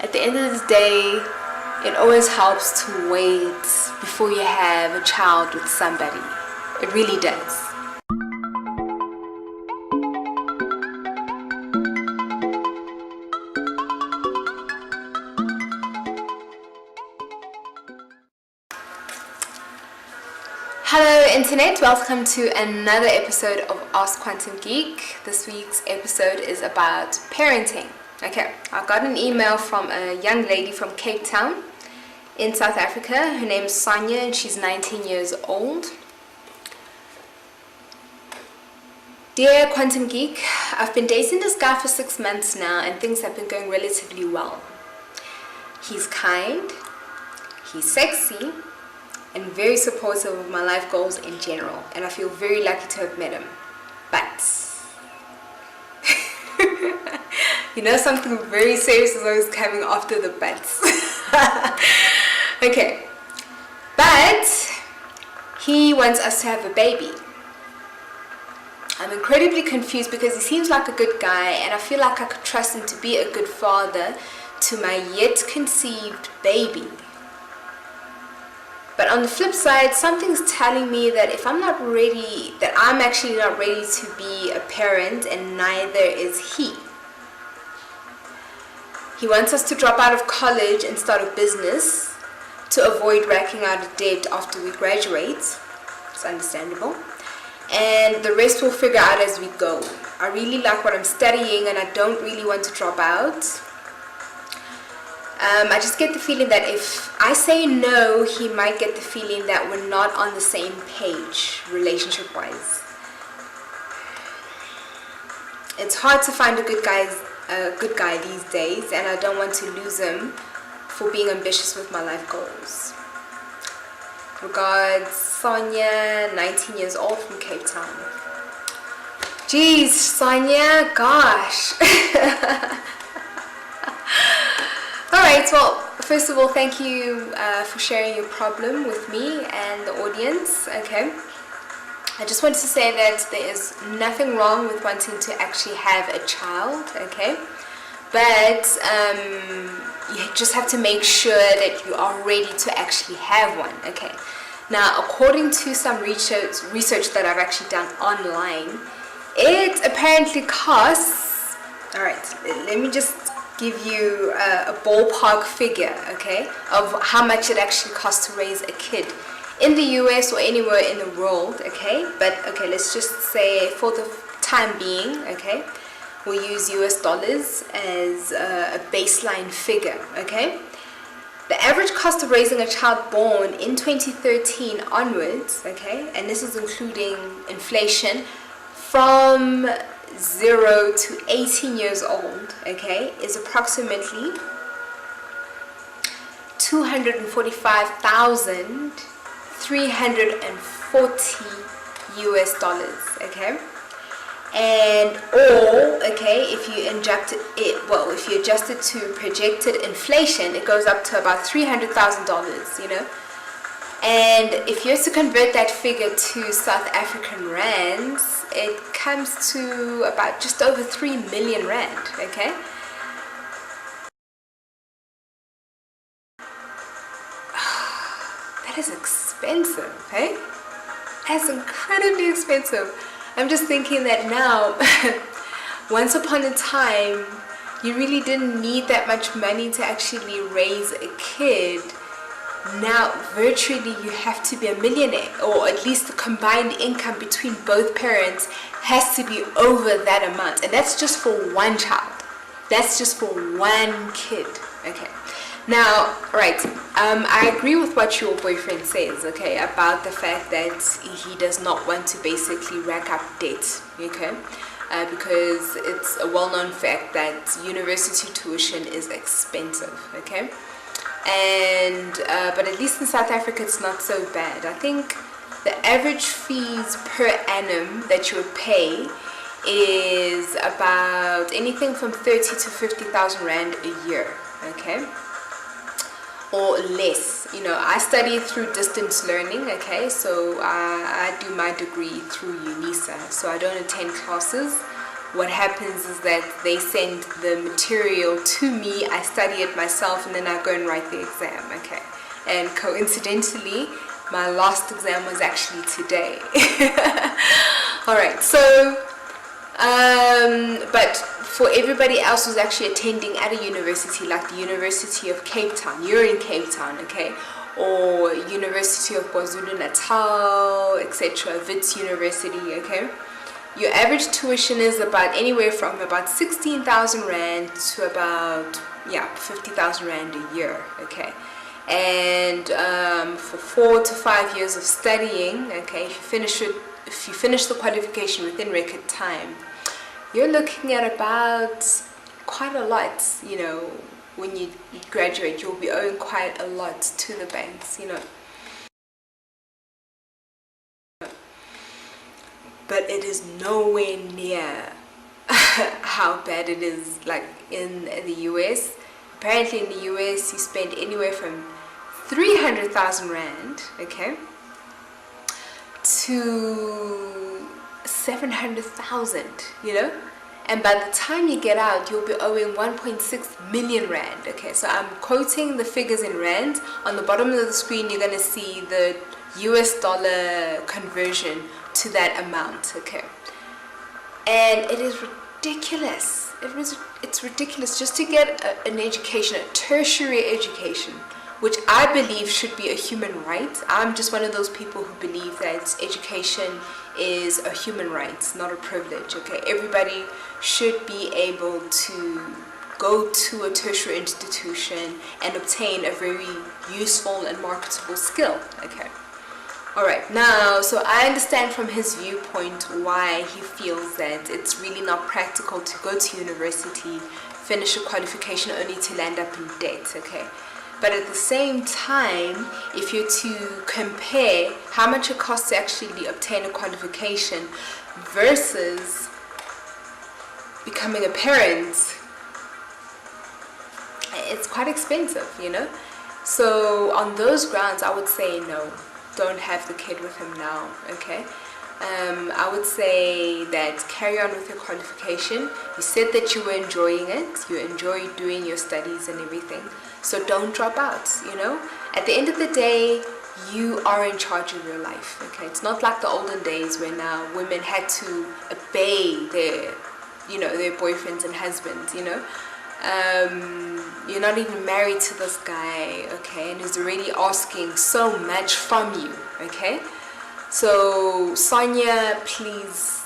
At the end of the day, it always helps to wait before you have a child with somebody. It really does. Hello Internet, welcome to another episode of Ask Quantum Geek. This week's episode is about parenting. Okay, I got an email from a young lady from Cape Town in South Africa. Her name is Sonia and she's 19 years old. Dear Quantum Geek, I've been dating this guy for 6 months now and things have been going relatively well. He's kind, he's sexy, and very supportive of my life goals in general, and I feel very lucky to have met him. But you know, something very serious is always coming after the buts. Okay, but he wants us to have a baby. I'm incredibly confused because he seems like a good guy and I feel like I could trust him to be a good father to my yet conceived baby. But on the flip side, something's telling me that if I'm not ready, that I'm actually not ready to be a parent, and neither is he. He wants us to drop out of college and start a business to avoid racking out a debt after we graduate. It's understandable. And the rest we'll figure out as we go. I really like what I'm studying and I don't really want to drop out. I just get the feeling that if I say no, he might get the feeling that we're not on the same page relationship-wise. It's hard to find a good guy these days, and I don't want to lose him for being ambitious with my life goals. Regards, Sonia, 19 years old from Cape Town. Jeez, Sonia, gosh. Alright, well, first of all, thank you for sharing your problem with me and the audience. Okay, I just wanted to say that there is nothing wrong with wanting to actually have a child, okay, but you just have to make sure that you are ready to actually have one. Okay, now according to some research that I've actually done online, it apparently costs, alright, let me just give you a ballpark figure, okay, of how much it actually costs to raise a kid in the US or anywhere in the world, okay. But okay, let's just say for the time being, okay, we'll use US dollars as a baseline figure, okay. The average cost of raising a child born in 2013 onwards, okay, and this is including inflation, from 0 to 18 years old, okay, is approximately $245,340 US, okay, and or okay, if you adjust it to projected inflation, it goes up to about $300,000, you know. And if you have to convert that figure to South African rands, it comes to about just over 3 million rand, okay? That is expensive, okay? That's incredibly expensive. I'm just thinking that now, once upon a time, you really didn't need that much money to actually raise a kid. Now virtually you have to be a millionaire, or at least the combined income between both parents has to be over that amount, and that's just for one child. That's just for one kid. Okay, now right, I agree with what your boyfriend says, okay, about the fact that he does not want to basically rack up debt, okay, because it's a well-known fact that university tuition is expensive, okay. And but at least in South Africa it's not so bad. I think the average fees per annum that you would pay is about anything from 30 to 50,000 rand a year, okay, or less. You know, I study through distance learning, okay, so I do my degree through UNISA, so I don't attend classes. what happens is that they send the material to me, I study it myself, and then I go and write the exam, okay? And coincidentally, my last exam was actually today. Alright, so, but for everybody else who's actually attending at a university, like the University of Cape Town, you're in Cape Town, okay? Or University of KwaZulu-Natal, etc., Wits University, okay? Your average tuition is about anywhere from about 16,000 Rand to about 50,000 Rand a year, okay? And for 4 to 5 years of studying, okay, if you finish the qualification within record time, you're looking at about quite a lot, you know. When you graduate, you'll be owing quite a lot to the banks, you know. But it is nowhere near how bad it is like in the US. Apparently in the US you spend anywhere from 300,000 Rand, okay, to 700,000, you know. And by the time you get out, you'll be owing 1.6 million Rand, okay. So I'm quoting the figures in Rand. On the bottom of the screen you're going to see the US dollar conversion to that amount, okay. And it is ridiculous. It's ridiculous just to get an education, a tertiary education, which I believe should be a human right. I'm just one of those people who believe that education is a human right, not a privilege, okay. Everybody should be able to go to a tertiary institution and obtain a very useful and marketable skill, okay. Alright, now, so I understand from his viewpoint why he feels that it's really not practical to go to university, finish a qualification only to land up in debt, okay. But at the same time, if you're to compare how much it costs to actually obtain a qualification versus becoming a parent, it's quite expensive, you know. So on those grounds, I would say no, don't have the kid with him now, okay. I would say that carry on with your qualification. You said that you were enjoying it, you enjoy doing your studies and everything, so don't drop out, you know. At the end of the day, you are in charge of your life, okay. It's not like the olden days when women had to obey their, you know, their boyfriends and husbands, you know. You're not even married to this guy, okay, and he's already asking so much from you, okay. So Sonia, please,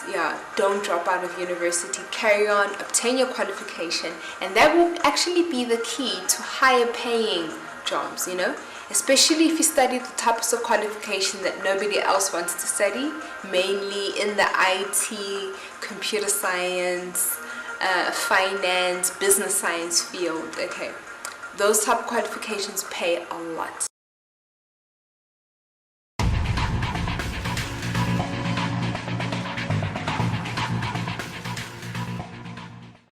don't drop out of university. Carry on, obtain your qualification, and that will actually be the key to higher paying jobs, you know. Especially if you study the types of qualification that nobody else wants to study, mainly in the IT, computer science, finance, business science field, okay. Those type of qualifications pay a lot.